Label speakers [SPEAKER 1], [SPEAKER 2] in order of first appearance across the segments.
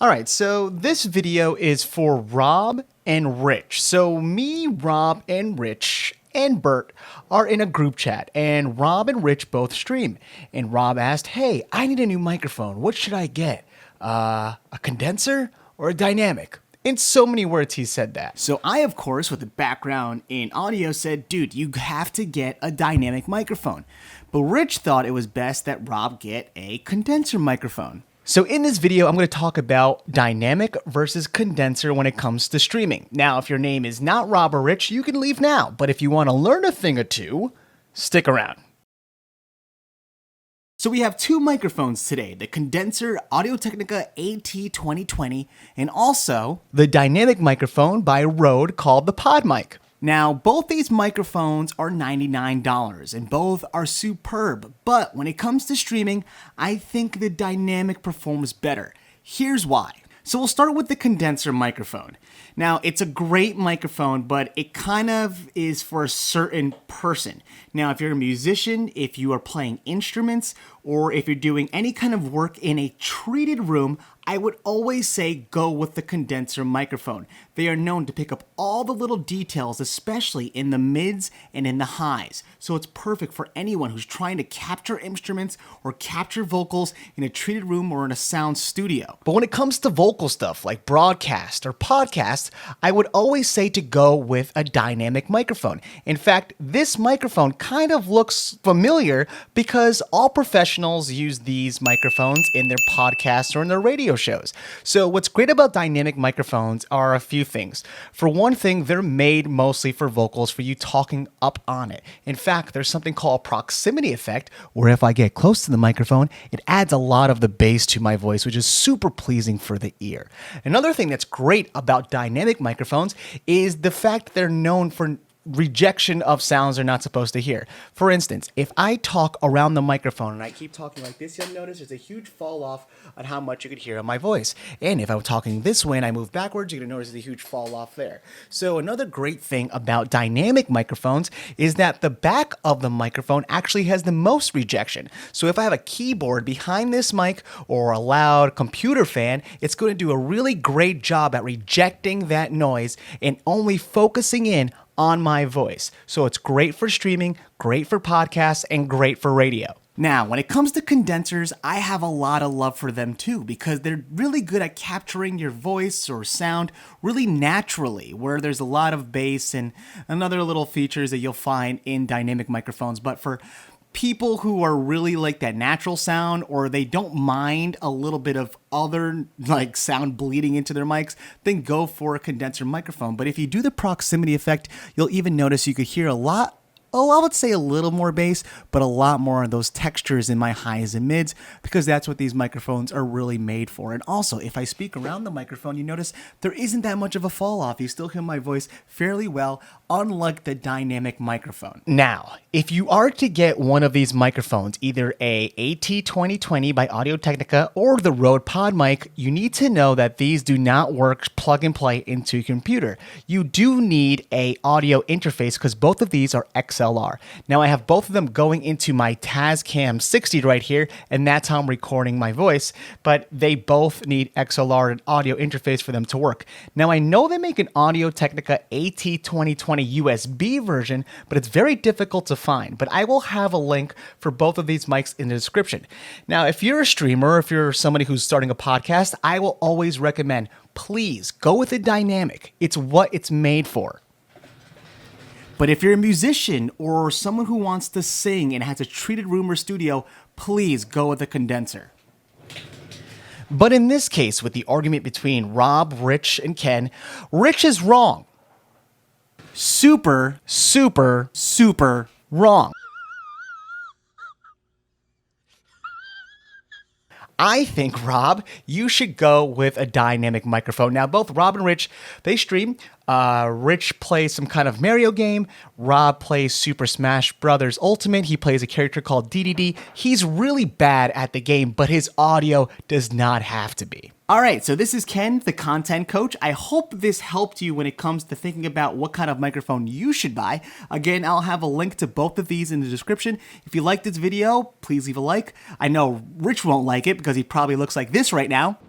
[SPEAKER 1] Alright, so this video is for Rob and Rich. So me, Rob, and Rich, and Bert are in a group chat, and Rob and Rich both stream. And Rob asked, hey, I need a new microphone. What should I get? A condenser or a dynamic? In so many words, he said that. So I, of course, with a background in audio, said, dude, you have to get a dynamic microphone. But Rich thought it was best that Rob get a condenser microphone. So in this video, I'm going to talk about dynamic versus condenser when it comes to streaming. Now, if your name is not Rob or Rich, you can leave now. But if you want to learn a thing or two, stick around. So we have two microphones today, the Condenser Audio-Technica AT2020 and also the dynamic microphone by Rode called the Pod Mic. Now, both these microphones are $99 and both are superb, but when it comes to streaming, I think the dynamic performs better. Here's why. So we'll start with the condenser microphone. Now, it's a great microphone, but it kind of is for a certain person. Now, if you're a musician, if you are playing instruments, or if you're doing any kind of work in a treated room, I would always say go with the condenser microphone. They are known to pick up all the little details, especially in the mids and in the highs. So it's perfect for anyone who's trying to capture instruments or capture vocals in a treated room or in a sound studio. But when it comes to vocal stuff like broadcast or podcast, I would always say to go with a dynamic microphone. In fact, this microphone kind of looks familiar because all professionals use these microphones in their podcasts or in their radio shows. So what's great about dynamic microphones are a few things. For one thing, they're made mostly for vocals, for you talking up on it. In fact, there's something called a proximity effect, where if I get close to the microphone, it adds a lot of the bass to my voice, which is super pleasing for the ear. Another thing that's great about dynamic microphones is the fact they're known for rejection of sounds they're not supposed to hear. For instance, if I talk around the microphone and I keep talking like this, you'll notice there's a huge fall off on how much you could hear on my voice. And if I'm talking this way and I move backwards, you're going to notice there's a huge fall off there. So another great thing about dynamic microphones is that the back of the microphone actually has the most rejection. So if I have a keyboard behind this mic or a loud computer fan, it's going to do a really great job at rejecting that noise and only focusing in on my voice. So it's great for streaming, great for podcasts, and great for radio. Now, when it comes to condensers, I have a lot of love for them too, because they're really good at capturing your voice or sound really naturally, where there's a lot of bass and other little features that you'll find in dynamic microphones. But for people who are really like that natural sound, or they don't mind a little bit of other like sound bleeding into their mics, then go for a condenser microphone. But if you do the proximity effect, you'll even notice you could hear I would say a little more bass, but a lot more of those textures in my highs and mids, because that's what these microphones are really made for. And also, if I speak around the microphone, you notice there isn't that much of a fall off. You still hear my voice fairly well, unlike the dynamic microphone. Now, if you are to get one of these microphones, either a AT2020 by Audio-Technica or the Rode Pod Mic, you need to know that these do not work plug and play into your computer. You do need a audio interface because both of these are XLR. Now I have both of them going into my Tascam 60 right here, and that's how I'm recording my voice, but they both need XLR and audio interface for them to work. Now I know they make an Audio-Technica AT2020 USB version, but it's very difficult to find, but I will have a link for both of these mics in the description. Now, if you're a streamer, if you're somebody who's starting a podcast, I will always recommend, please go with a dynamic. It's what it's made for. But if you're a musician or someone who wants to sing and has a treated room or studio, please go with a condenser. But in this case, with the argument between Rob, Rich, and Ken, Rich is wrong. Super, super, super wrong. I think, Rob, you should go with a dynamic microphone. Now, both Rob and Rich, they stream. Rich plays some kind of Mario game. Rob plays Super Smash Bros. Ultimate. He plays a character called DDD. He's really bad at the game, but his audio does not have to be. Alright, so this is Ken, the content coach. I hope this helped you when it comes to thinking about what kind of microphone you should buy. Again, I'll have a link to both of these in the description. If you liked this video, please leave a like. I know Rich won't like it because he probably looks like this right now.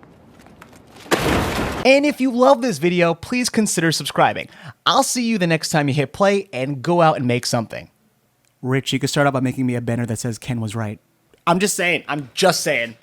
[SPEAKER 1] And if you love this video, please consider subscribing. I'll see you the next time you hit play and go out and make something. Rich, you could start out by making me a banner that says Ken was right. I'm just saying.